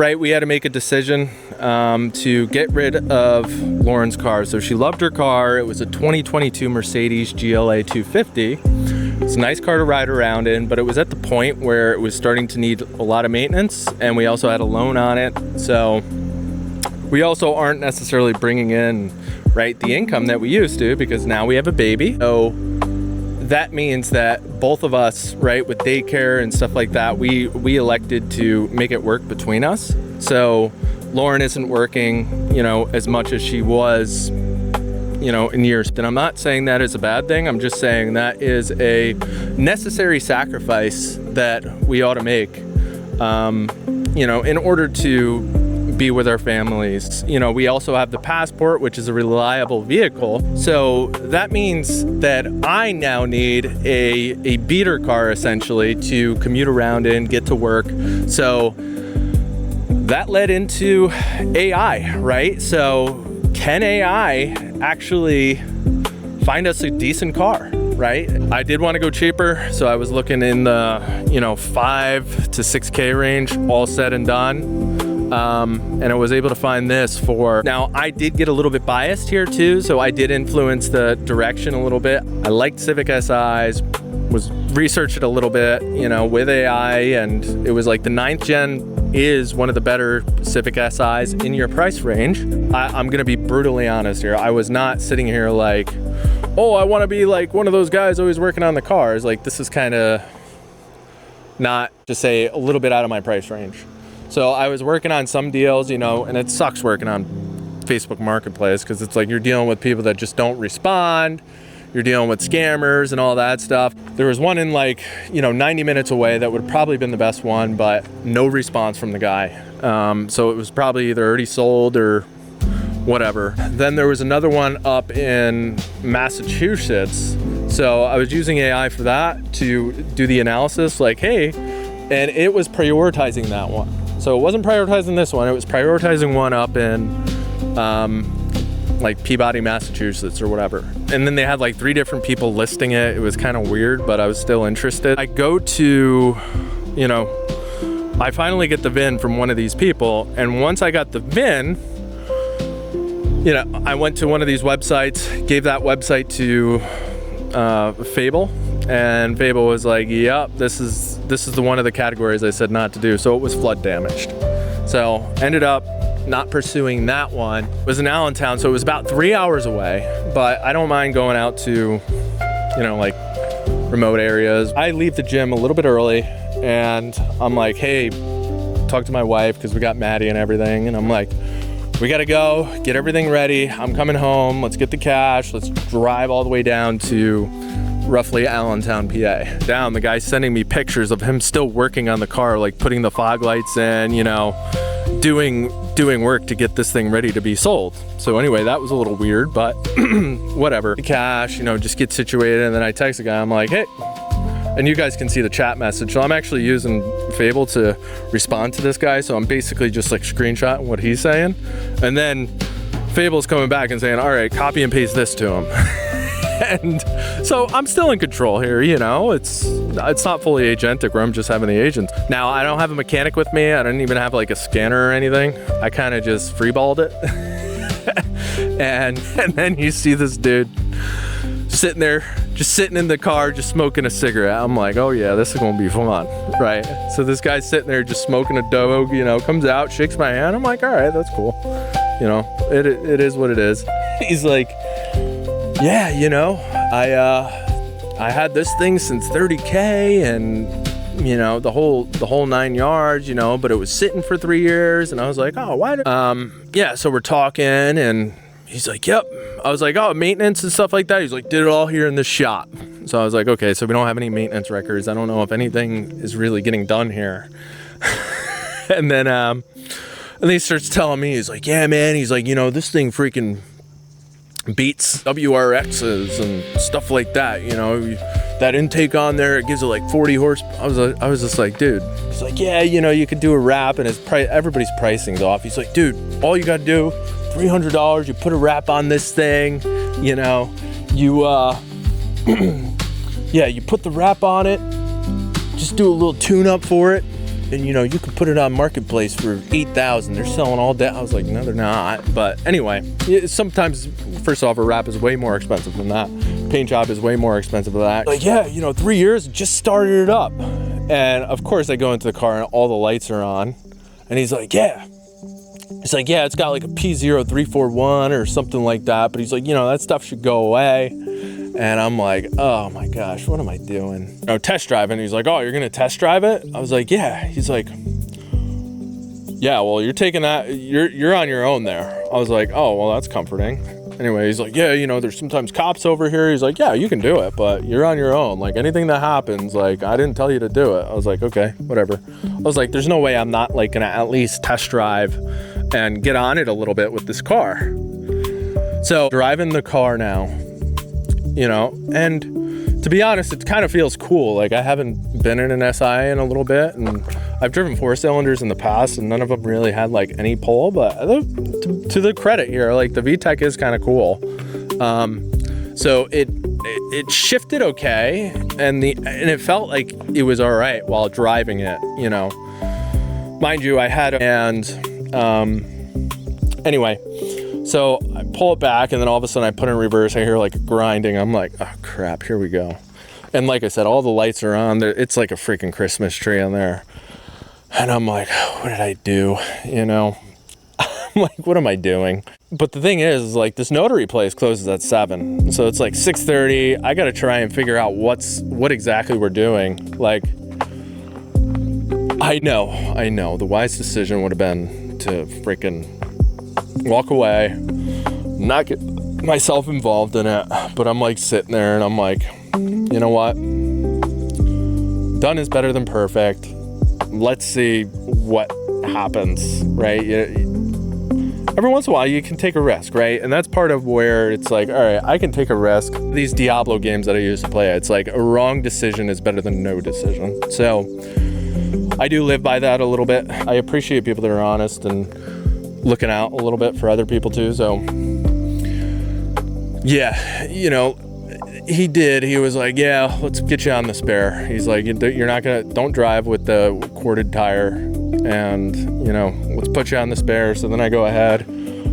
right, we had to make a decision to get rid of Lauren's car. So she loved her car. It was a 2022 Mercedes GLA 250. It's a nice car to ride around in, but it was at the point where it was starting to need a lot of maintenance, and we also had a loan on it. So we also aren't necessarily bringing in, right, the income that we used to, because now we have a baby. So that means that both of us, right, with daycare and stuff like that, we elected to make it work between us. So Lauren isn't working, you know, as much as she was, you know, in years. And I'm not saying that is a bad thing. I'm just saying that is a necessary sacrifice that we ought to make, you know, in order to be with our families. You know, we also have the Passport, which is a reliable vehicle. So that means that I now need a beater car, essentially, to commute around in, get to work. So that led into AI, right? So can AI actually find us a decent car, right? I did want to go cheaper, so I was looking in the, you know, 5 to 6K range, all said and done. And I was able to find this for, now I did get a little bit biased here too, so I did influence the direction a little bit. I liked Civic SIs, researched it a little bit, you know, with AI, and it was like the 9th gen is one of the better Civic SIs in your price range. I'm gonna be brutally honest here. I was not sitting here like, oh, I wanna be like one of those guys always working on the cars. Like, this is kind of not, to say, a little bit out of my price range. So I was working on some deals, you know, and it sucks working on Facebook Marketplace, because it's like you're dealing with people that just don't respond. You're dealing with scammers and all that stuff. There was one in like, you know, 90 minutes away that would have probably been the best one, but no response from the guy. So it was probably either already sold or whatever. Then there was another one up in Massachusetts. So I was using AI for that to do the analysis, like, hey, and it was prioritizing that one. So it wasn't prioritizing this one, it was prioritizing one up in like Peabody, Massachusetts or whatever. And then they had like 3 different people listing it. It was kind of weird, but I was still interested. I go to, you know, I finally get the VIN from one of these people. And once I got the VIN, you know, I went to one of these websites, gave that website to Fable. And Fable was like, yep, this is the one of the categories I said not to do. So it was flood damaged. So ended up not pursuing that one. It was in Allentown, so it was about 3 hours away, but I don't mind going out to, you know, like remote areas. I leave the gym a little bit early, and I'm like, hey, talk to my wife, because we got Maddie and everything, and I'm like, we gotta go, get everything ready. I'm coming home, let's get the cash, let's drive all the way down to roughly Allentown, PA. Down, the guy's sending me pictures of him still working on the car, like putting the fog lights in, you know, doing work to get this thing ready to be sold. So anyway, that was a little weird, but whatever. Cash, you know, just get situated. And then I text the guy, I'm like, hey, and you guys can see the chat message. So I'm actually using Fable to respond to this guy. So I'm basically just like screenshotting what he's saying. And then Fable's coming back and saying, all right, copy and paste this to him. And so I'm still in control here, you know, it's not fully agentic where I'm just having the agents. Now, I don't have a mechanic with me. I don't even have like a scanner or anything. I kind of just freeballed it. and then you see this dude sitting there, just sitting in the car, just smoking a cigarette. I'm like, oh yeah, this is gonna be fun, right? So this guy's sitting there just smoking a dope, you know, comes out, shakes my hand. I'm like, all right, that's cool. You know, it is what it is. He's like, yeah, you know, I had this thing since 30K, and you know, the whole 9 yards, you know, but it was sitting for 3 years. And I was like, oh, why? Yeah, so we're talking, and he's like, yep. I was like, oh, maintenance and stuff like that. He's like, did it all here in this shop. So I was like, okay, so we don't have any maintenance records. I don't know if anything is really getting done here. And then he starts telling me, he's like, yeah, man. He's like, you know, this thing freaking beats WRXs and stuff like that, you know, that intake on there, it gives it like 40 horse. I was just like, dude. He's like, yeah, you know, you could do a wrap, and everybody's pricing's off. He's like, dude, all you gotta do, $300, you put a wrap on this thing, you know, you yeah, you put the wrap on it, just do a little tune up for it, and you know, you could put it on Marketplace for $8,000. They're selling all day. I was like, no, they're not. But anyway, sometimes, first off, a wrap is way more expensive than that. Paint job is way more expensive than that. Like, yeah, you know, 3 years, just started it up. And of course I go into the car and all the lights are on. And he's like, yeah. He's like, yeah, it's got like a P0341 or something like that. But he's like, you know, that stuff should go away. And I'm like, oh my gosh, what am I doing? You know, test driving. He's like, oh, you're gonna test drive it? I was like, yeah. He's like, yeah, well, you're taking that, you're on your own there. I was like, oh, well, that's comforting. Anyway, he's like, yeah, you know, there's sometimes cops over here. He's like, yeah, you can do it, but you're on your own. Like, anything that happens, like, I didn't tell you to do it. I was like, okay, whatever. I was like, there's no way I'm not like gonna at least test drive and get on it a little bit with this car. So driving the car now, you know, and to be honest, it kind of feels cool. Like, I haven't been in an SI in a little bit, and I've driven 4-cylinders in the past, and none of them really had like any pull, but to the credit here, like the VTEC is kind of cool. So it shifted okay, and it felt like it was all right while driving it, you know. Mind you, I had, and anyway, so I pull it back, and then all of a sudden I put it in reverse. I hear like grinding. I'm like, oh crap, here we go. And like I said, all the lights are on. It's like a freaking Christmas tree on there. And I'm like, what did I do? You know, I'm like, what am I doing? But the thing is, like, this notary place closes at 7. So it's like 6:30. I got to try and figure out what exactly we're doing. Like, I know. The wise decision would have been to freaking walk away, not get myself involved in it. But I'm like sitting there and I'm like, you know what? Done is better than perfect. Let's see what happens, right? Every once in a while you can take a risk, right? And that's part of where it's like, all right, I can take a risk. These Diablo games that I used to play, it's like a wrong decision is better than no decision. So I do live by that a little bit. I appreciate people that are honest and looking out a little bit for other people too. So yeah, you know, he was like, yeah, let's get you on the spare. He's like, don't drive with the corded tire, and you know, let's put you on the spare. So then I go ahead,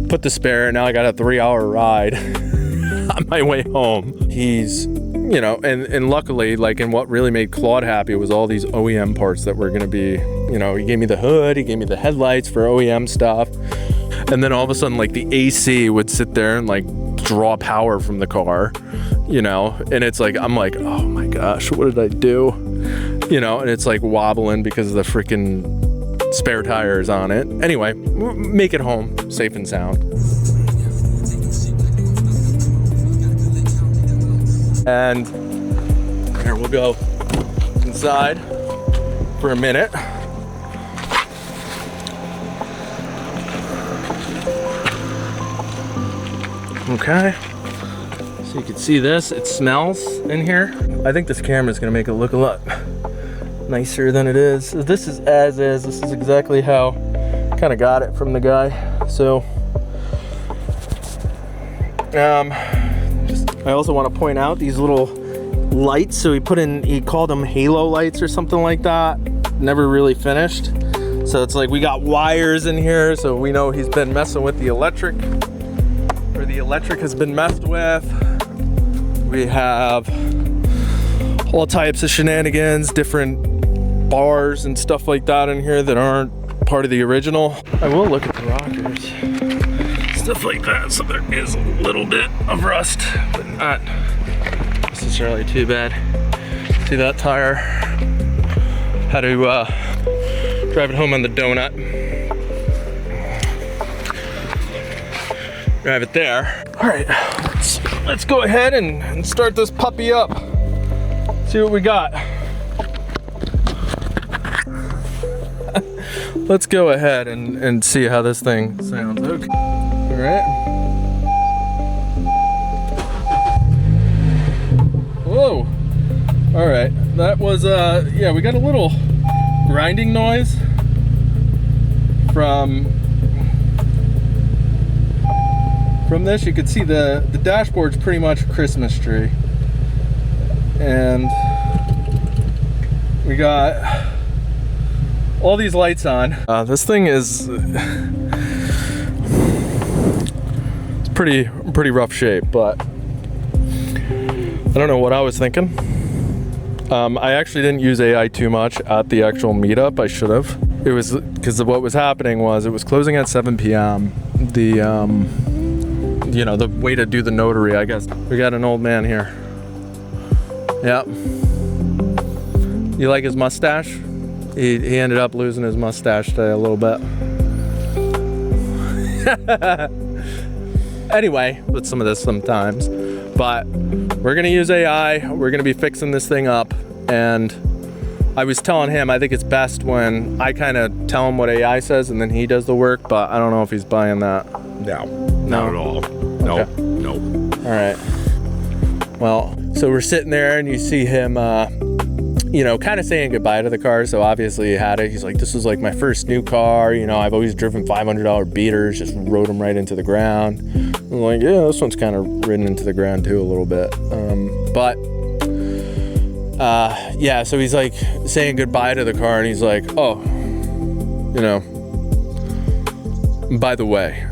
put the spare, and now I got a 3-hour ride on my way home. He's, you know, and luckily, like, and what really made Claude happy was all these OEM parts that were gonna be, you know, he gave me the hood, he gave me the headlights for OEM stuff. And then all of a sudden, like, the AC would sit there and like draw power from the car, you know, and it's like, I'm like, oh my gosh, what did I do? You know, and it's like wobbling because of the freaking spare tires on it. Anyway, make it home safe and sound. And here we'll go inside for a minute. Okay, so you can see this, it smells in here. I think this camera is gonna make it look a lot nicer than it is. So this is as is, this is exactly how kind of got it from the guy. So, I also want to point out these little lights. So he called them halo lights or something like that. Never really finished. So it's like we got wires in here, so we know he's been messing with the electric, or the electric has been messed with. We have all types of shenanigans, different bars and stuff like that in here that aren't part of the original. I will look at the rockers, stuff like that. So there is a little bit of rust, but not necessarily too bad. See that tire? Had to drive it home on the donut. Drive it there. All right, let's go ahead and start this puppy up. See what we got. Let's go ahead and see how this thing sounds. Okay. All right. Whoa. All right. That was, yeah, we got a little grinding noise from this. You can see the dashboard's pretty much a Christmas tree. And we got all these lights on. This thing is it's pretty rough shape, but I don't know what I was thinking. I actually didn't use AI too much at the actual meetup. I should have. It was because what was happening was it was closing at 7 p.m. The you know, the way to do the notary, I guess. We got an old man here. Yep. You like his mustache? He ended up losing his mustache today a little bit. Anyway, with some of this sometimes. But we're gonna use AI. We're gonna be fixing this thing up. And I was telling him, I think it's best when I kind of tell him what AI says and then he does the work, but I don't know if he's buying that. No, not at all. No, Okay. no. All right. Well, so we're sitting there and you see him, you know, kind of saying goodbye to the car. So obviously he had it. He's like, this was like my first new car. You know, I've always driven $500 beaters, just rode them right into the ground. I'm like, yeah, this one's kind of ridden into the ground too a little bit. Yeah, so he's like saying goodbye to the car and he's like, oh, you know, by the way,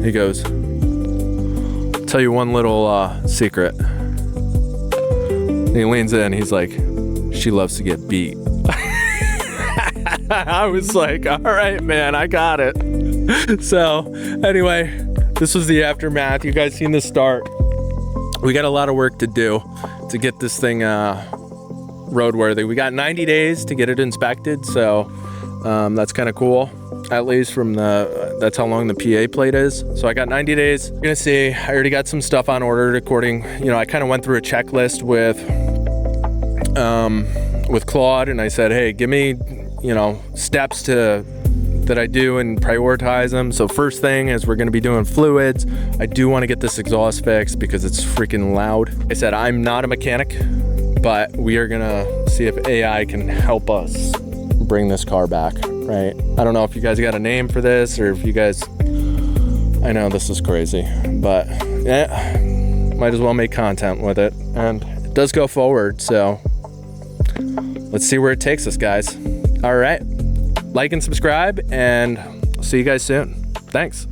he goes, I'll tell you one little secret. And he leans in, he's like, she loves to get beat. I was like, all right, man, I got it. So anyway, this was the aftermath. You guys seen the start. We got a lot of work to do to get this thing roadworthy. We got 90 days to get it inspected, so that's kind of cool. At least from that's how long the PA plate is. So I got 90 days. You're gonna see, I already got some stuff on order according, you know, I kind of went through a checklist with Claude and I said, hey, give me, you know, steps that I do and prioritize them. So first thing is we're gonna be doing fluids. I do wanna get this exhaust fixed because it's freaking loud. I said, I'm not a mechanic, but we are gonna see if AI can help us bring this car back, right? I don't know if you guys got a name for this or if you guys, I know this is crazy, but yeah, might as well make content with it. And it does go forward, so let's see where it takes us, guys. All right, like and subscribe, and I'll see you guys soon. Thanks.